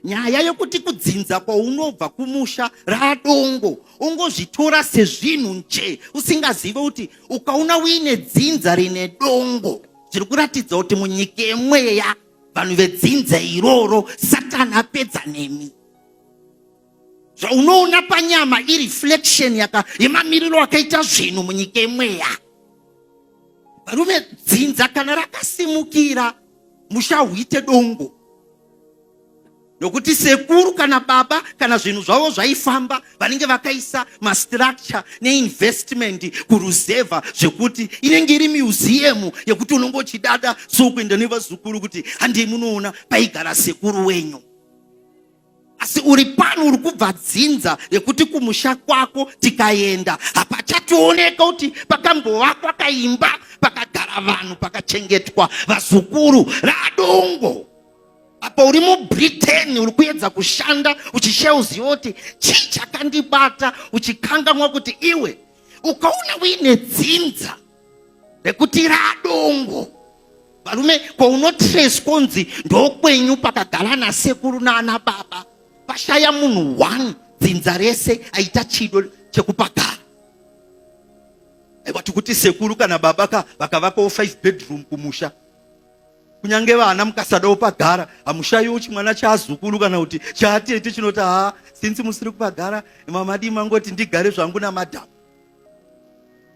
nyaya yokuti kudzinza kwaunobva kumusha radongo, ungozvitora sezvinhu nje usingazive kuti ukaona uine dzinza rine dongo, zviri kuratidza kuti munyika yemweya vanhu vedzinza iroro Satani apedza nemi. Zvaunoona panyama ireflection yemamiriro akaita zvinhu munyika yemweya. Varume, dzinza kana rakasimukira musha huite dongo, nokuti sekuru kana baba kana zvinhu zvavo zvaifamba vanenge vakaisa mastructure neinvestment kuruzevha zvekuti inenge iri museum yekuti unonge uchidada sokuenda nevazukuru kuti handei munoona paigara sekuru wenyu. Asi uri pano uri kubva dzinza yekuti kumusha kwako tikaenda hapachatooneka kuti pakambovakwa kaimba pakagara vanhu pakachengetwa vazukuru radongo. Apa uri muBritain uri kuedza kushanda uchishaya uziva kuti chii chakandibata, uchikangamwa kuti iwe ukaona uine dzinza rekuti radongo. Varume, kwaunotrace kunzi ndokwenyu pakagara nasekuru naana baba, pashaya munhu 1 dzinza rese aita chido chekupagara. Aiwa kuti sekuru kana baba vakavakawo 5 bedroom kumusha, kunyange vana mukasadawo pagara hamushayiwo chimwana chaazukuru kana kuti chaatete chinoti sinzi musiri kupagara mamadi mangoti ndigare zvangu namadhamu.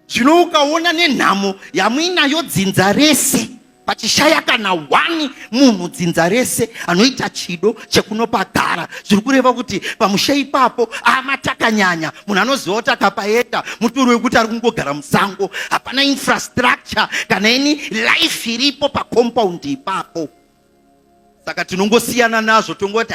Zvino ukaona nenhamo yamuinayo dzinza rese pachishaya kana 1 munhu dzinza rese anoita chido chekunopagara, zviri kureva kuti pamusha ipapo amatakanyanya. Munhu anoziva kuti akapaenda mutoro wekuti ari kungogara musango, hapana infrastructure kana ini life iripo pacompound ipapo. Saka tinongosiyana nazvo tongoti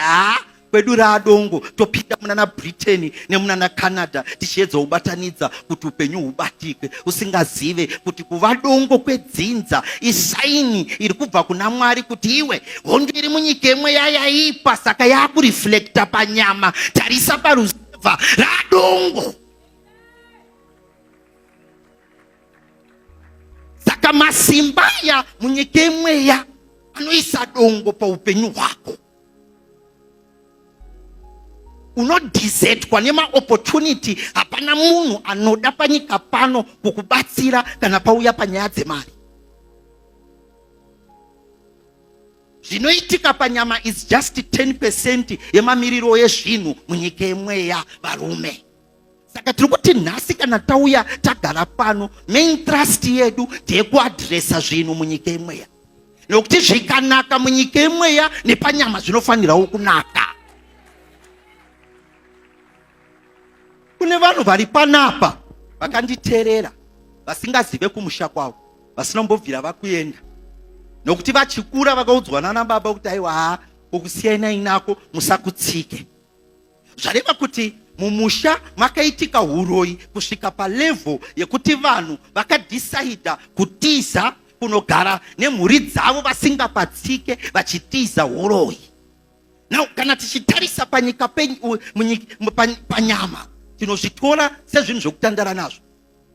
kwedu radongo, topinda munana Britain nemunana Canada tichiedza kubatanidza kuti upenyu hubatike, usingazive kuti kuva dongo kwedzinza isaini iri kubva kuna Mwari kuti iwe hondo iri munyika yemwe yaipa, saka yakureflecta panyama. Tarisa paruzeva radongo. Saka masimbaya munyika yemweya anoisa dongo paupenyu hwako. Unodizetwa nemaopportunity. Hapana munhu anoda panyika pano kukubatsira kana pauya panyaya dzemari. Zvinoitika panyama is just 10% yemamiriro ezvinhu munyika yemweya, varume. Saka tiri kuti nhasi kana tauya tagara pano, main trust yedu ndeyekuadresa zvinhu munyika yemweya, nokuti zvikanaka munyika yemweya nepanyama zvinofanirawo kunaka. Kune vanhu vari panapa vakanditeerera vasingazive kumusha kwavo, vasinambobvira vakuenda, nokuti vachikura vakaudzwa nana baba kuti aiwa kukusiyana inako musakutsike. Zvareva kuti mumusha makaitika uroyi kusvika palevel yekuti vanhu vakadhisaidha kutiza kunogara nemhuri dzavo vasingapatsike vachitiza uroyi. Now kana tichitarisa panyika panyama tinozvitora sezvinhu zvokutandara nazvo.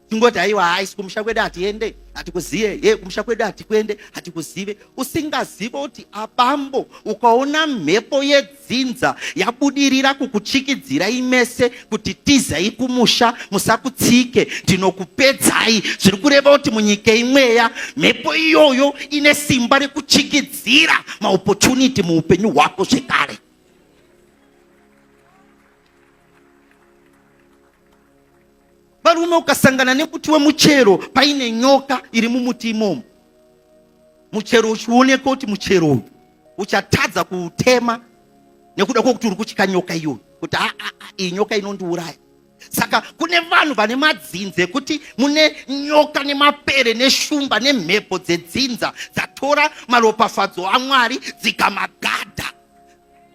Tingoti aiwa haisi kumusha kwedu hatiende, hatikuzive, kumusha kwedu hatikuende, hatikuzive. Usingazive kuti abambo ukaona mhepo yedzinza yabudirira kukuchikidzirai mese kuti tizai kumusha musakutsike ndinokupedzai, zviri kureva kuti munyika imweya mhepo iyoyo ine simba rekuchikidzira maopportunity muupenyu hwako zvekare. Varume, ukasangana nemuti wemuchero paine nyoka iri mumuti imomo, muchero uchioneka kuti muchero uyu uchatadza kuutema nekuda kwokuti uri kutyika nyoka iyoyo, kuti iyi nyoka inondiuraya. Saka kune vanhu vane madzinza ekuti mune nyoka nemapere neshumba nemhepo dzedzinza dzatora maropafadzo aMwari dzikamagadha.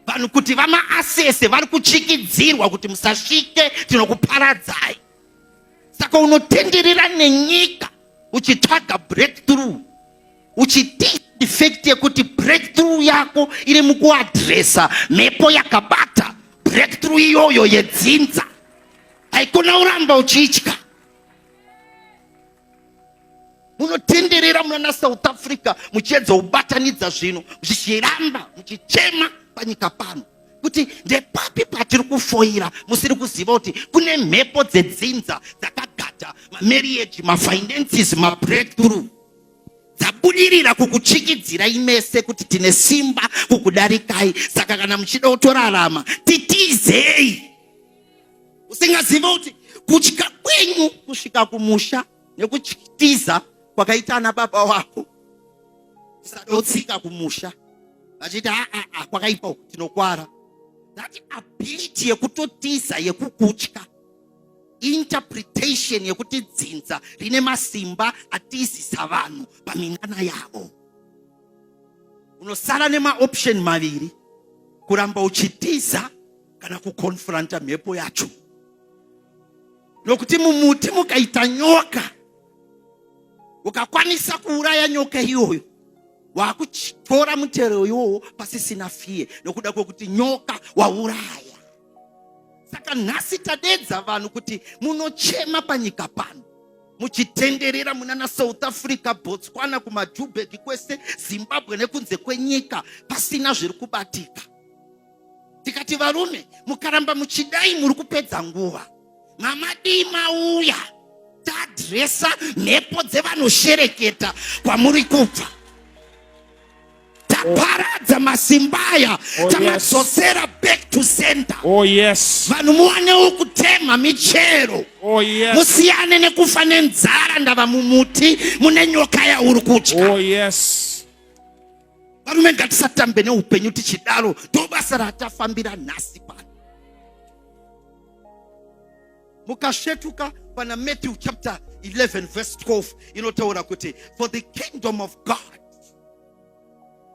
Vanhu kuti vamaasese vari kuchikidzirwa kuti musasvike tinokuparadzai. Saka unotenderera nenyika uchitsvaga breakthrough, uchiti effect yekuti breakthrough yako iri mukuadresa mhepo yakabata. Breakthrough iyoyo yedzinza haikona uramba uchitya. Munotenderera munana South Africa muchiedza kubatanidza zvinhu zvichiramba muchichema panyika pano. kuti ndepapi patiri kufoira musiri kuziva kuti kune mhepo dzenzinza dzakagata mamarriage, mafinances, mabreakthrough dzabudirira kukuchikidzirai mese kuti tine simba kukudarikai. Saka kana muchida kutorarama titizei. Usingaziva kuti kutya kwenyu kusvika kumusha nekuchitiza kwakaita ana baba wako sadotsika kumusha vachiti kwakaipa tinokwara. That ability yekutotiza yekukutya, interpretation yekuti dzinza rine masimba atizisa vanhu paminana yavo. Unosara nemaoption maviri, kuramba uchitiza kana kukonfronta mhepo yacho. Nokuti mumuti mukaita nyoka, ukakwanisa kuuraya nyoka iyoyo, wakutora mutero iwowo pasisina fiye nokuda kwekuti nyoka wauraya. Saka nhasi tadedza vanhu kuti munochema panyika pano, muchitenderera munana South Africa, Botswana, kumaJubek kwese, Zimbabwe nekunze kwenyika pasina zviri kubatika. Tikati varume mukaramba muchidai muri kupedza nguva. Mamadi mauya tadresa mhepo dzevanoshereketa kwamuri kubva. Taparadza masimbaya, tamadzosera back to center. Oh yes. Vanhu muwanewo kutema michero. Oh yes. Musiyane nekufa nenzara ndava mumuti mune nyoka yauri kutya. Oh yes. Varume ngatisatambe neupenyu tichidaro, ndobasa ratafambira nhasi pano. Mukashetuka pana Matthew chapter 11 verse 12 inotaura kuti, for the kingdom of God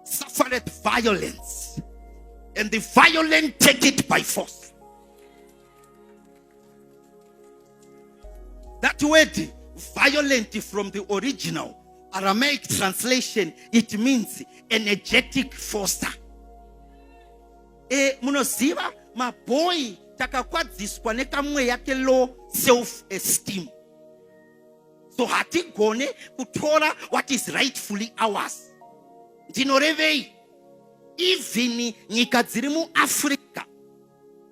suffereth violence, and the violent take it by force. That word violent from the original Aramaic translation, it means energetic forcer. Munoziva maboy takakwadziswa nekamweya ke low self esteem, so hatigone kutora what is rightfully ours. Ndinorevei, even nyika dziri muAfrica,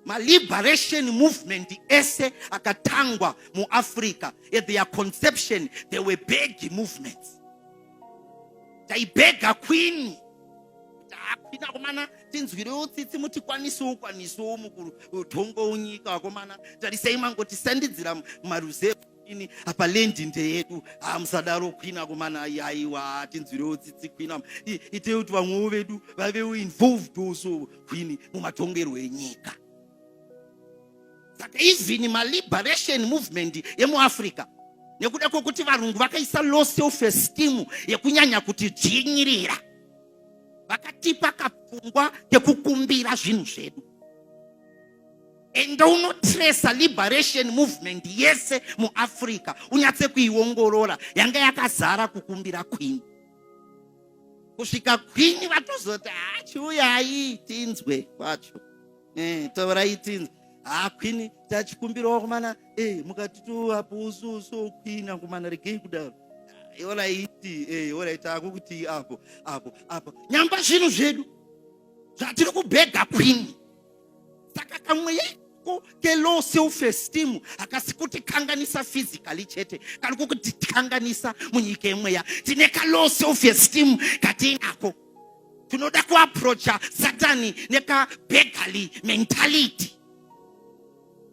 ma-liberation movement ese akatangwa muAfrica, at their conception they were big movements. Taibega queen, takwina komana tinzwire utsitsi mutikwanisiwo mukutongo unyika wakomana tarisei mangoti sandidzira maruzevu ini apa lendi ndeyedu musadaro kwina komana aiwa tinzwire utsitsi kwina ite kuti vamwewo vedu vave involved also kwini mumatongerwo enyika. Saka even ma-liberation movement yemuAfrica, nekuda kwokuti varungu vakaisa low self esteem yekunyanya kuti dzinyirira, vakatipa kapfungwa kekukumbira zvinhu zvedu. Enda unotresa liberation movement yese muAfrica, unyatse kuiongorora, yanga yakazara kukumbira queen. Kusvika queen vatozoti chiuyai tinzwe kwacho, torai tinzwe. Queen tachikumbirawo kumana mukatitu apo uso queen kumana regei kudaro. Alright, akuti apo nyamba zvinhu zvedu zvatiri kubhega queen. Saka kamweyeko ke low self esteem akasikuti kanganisa physically chete, kari kuti kanganisa munyika yemweya. Tine ka low self esteem katinako, tunoda kuapproacha satani neka beggarly mentality.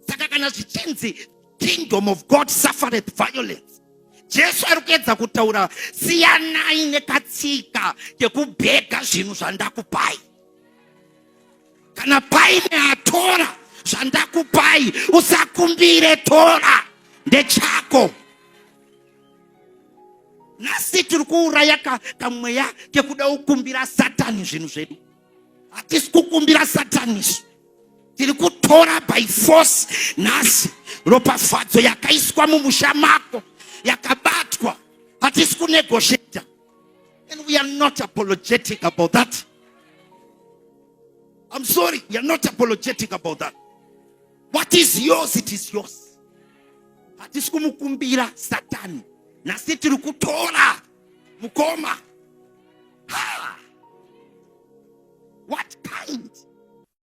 Saka kana zvichinzi kingdom of God suffereth violence, Jesu arikuedza kutaura siyanai nekatsika yekubhega zvinhu zvandakupai. Kana paine atora zvandakupai, usakumbire, tora ndechako. Nhasi tiri kuuraya kamweya kekuda kukumbira satani zvinhu zvedu. Hatisi kukumbira satani isu, tiri kutora by force. Nhasi ropafadzo yakaiswa mumusha mako yakabatwa, hatisi kunegotiate, and we are not apologetic about that. I'm sorry, we are not apologetic about that. What is yours, it is yours. Hatisi kumukumbira satani. Nasi tiri kutora mukoma